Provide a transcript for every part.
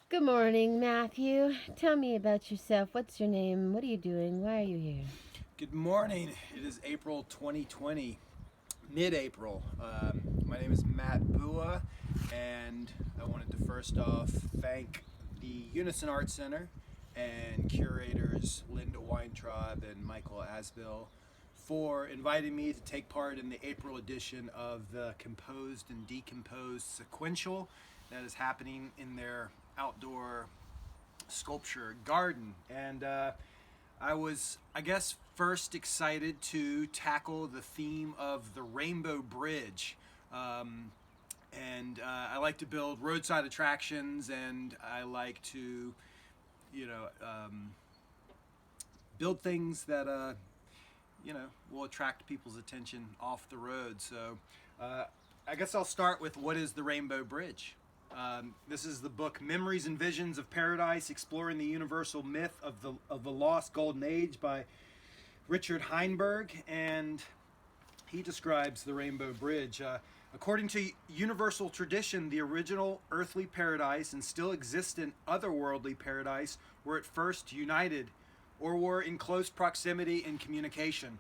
Good morning, Matthew. Tell me about yourself. What's your name? What are you doing? Why are you here? Good morning. It is April 2020, mid-April. My name is Matt Bua, and I wanted to first off thank the Unison Art Center and curators Linda Weintraub and Michael Asbill for inviting me to take part in the April edition of the Composed and Decomposed Sequential that is happening in their outdoor sculpture garden. And I was, I guess, first excited to tackle the theme of the Rainbow Bridge. I like to build roadside attractions, and I like to, you know, build things that, will attract people's attention off the road. So I guess I'll start with what is the Rainbow Bridge. This is the book Memories and Visions of Paradise, Exploring the Universal Myth of the Lost Golden Age by Richard Heinberg, and he describes the Rainbow Bridge. According to universal tradition, the original earthly paradise and still existent otherworldly paradise were at first united or were in close proximity in communication.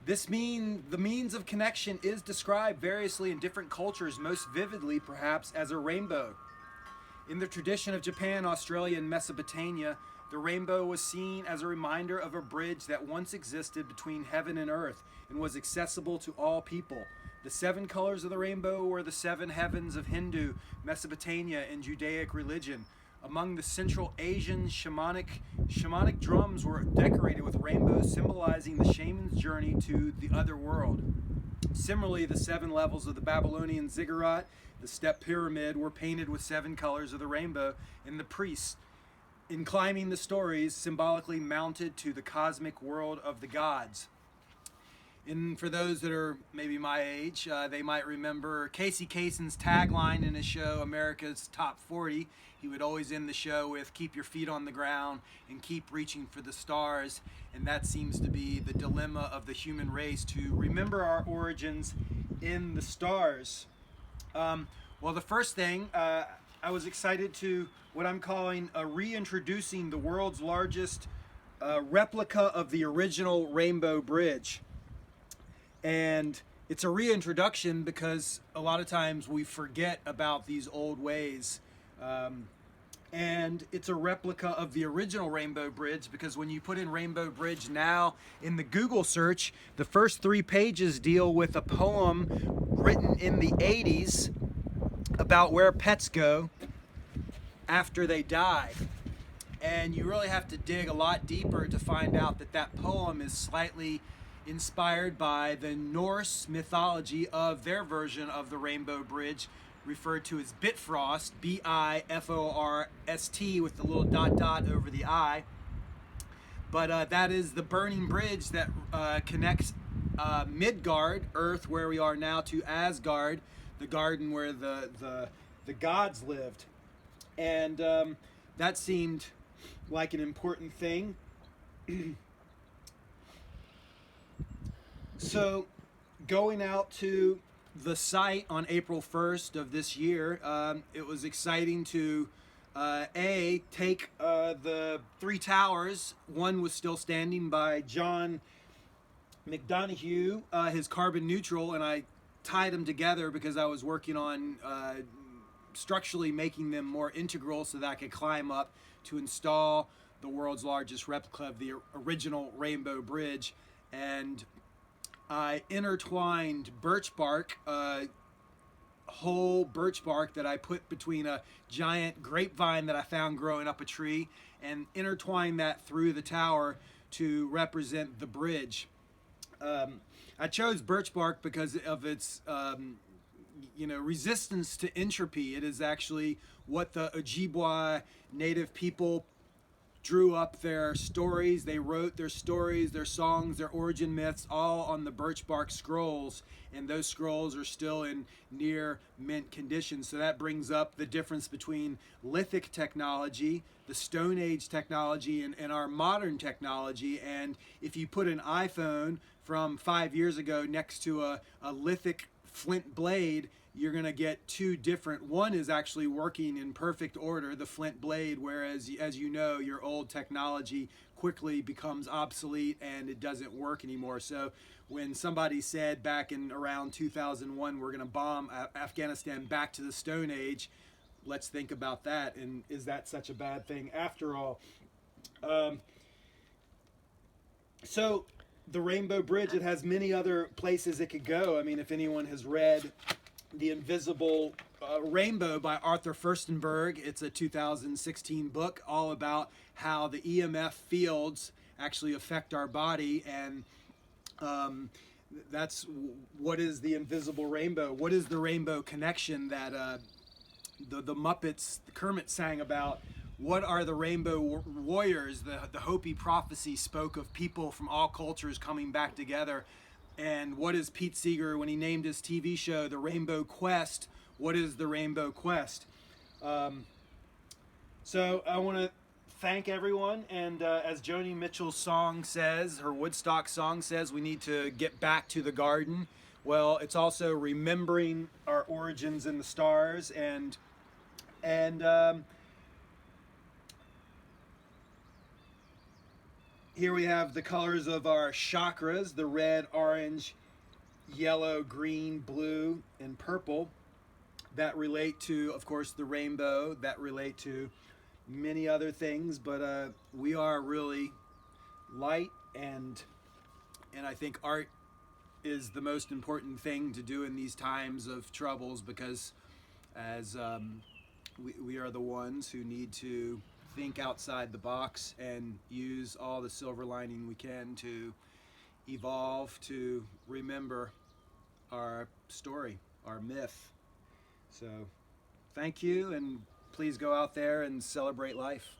The means of connection is described variously in different cultures, most vividly perhaps as a rainbow. In the tradition of Japan, Australia, and Mesopotamia, the rainbow was seen as a reminder of a bridge that once existed between heaven and earth and was accessible to all people. The seven colors of the rainbow were the seven heavens of Hindu, Mesopotamia, and Judaic religion. Among the Central Asian shamanic drums were decorated with rainbows, symbolizing the shaman's journey to the other world. Similarly, the seven levels of the Babylonian ziggurat, the step pyramid, were painted with seven colors of the rainbow, and the priests, in climbing the stories, symbolically mounted to the cosmic world of the gods. And for those that are maybe my age, they might remember Casey Kasem's tagline in his show, America's Top 40. He would always end the show with, "Keep your feet on the ground and keep reaching for the stars." And that seems to be the dilemma of the human race, to remember our origins in the stars. Well, the first thing, I was excited to what I'm calling reintroducing the world's largest replica of the original Rainbow Bridge. And it's a reintroduction because a lot of times we forget about these old ways. And it's a replica of the original Rainbow Bridge because when you put in Rainbow Bridge now in the Google search, the first 3 pages deal with a poem written in the 80s about where pets go after they die. And you really have to dig a lot deeper to find out that that poem is slightly inspired by the Norse mythology of their version of the Rainbow Bridge, referred to as Bifrost, Biforst, with the little dot over the I. But that is the burning bridge that connects Midgard, Earth, where we are now, to Asgard, the garden where the gods lived. And that seemed like an important thing. So, going out to the site on April 1st of this year, it was exciting to take the 3 towers. One was still standing by John McDonough, his carbon neutral, and I tied them together because I was working on structurally making them more integral so that I could climb up to install the world's largest replica of the original Rainbow Bridge. And I intertwined birch bark, whole birch bark that I put between a giant grapevine that I found growing up a tree, and intertwined that through the tower to represent the bridge. I chose birch bark because of its resistance to entropy. It is actually what the Ojibwa native people drew up their stories. They wrote their stories, their songs, their origin myths, all on the birch bark scrolls, and those scrolls are still in near mint condition. So that brings up the difference between lithic technology, the Stone Age technology, and our modern technology. And if you put an iPhone from 5 years ago next to a lithic flint blade, you're going to get two different. One is actually working in perfect order, the flint blade, whereas, as you know, your old technology quickly becomes obsolete and it doesn't work anymore. So when somebody said back in around 2001, we're going to bomb Afghanistan back to the Stone Age, let's think about that. And is that such a bad thing after all? So the Rainbow Bridge, it has many other places it could go. I mean, if anyone has read The Invisible Rainbow by Arthur Furstenberg, it's a 2016 book all about how the EMF fields actually affect our body, and that's what is the invisible rainbow. What is the rainbow connection that the Muppets, Kermit sang about? What are the rainbow warriors? The Hopi prophecy spoke of people from all cultures coming back together. And what is Pete Seeger, when he named his TV show The Rainbow Quest, what is the Rainbow Quest? So I want to thank everyone. And as Joni Mitchell's song says, her Woodstock song says, we need to get back to the garden. Well, it's also remembering our origins in the stars, and here we have the colors of our chakras, the red, orange, yellow, green, blue, and purple, that relate to, of course, the rainbow, that relate to many other things, but we are really light, and I think art is the most important thing to do in these times of troubles, because as we are the ones who need to think outside the box and use all the silver lining we can to evolve, to remember our story, our myth. So thank you, and please go out there and celebrate life.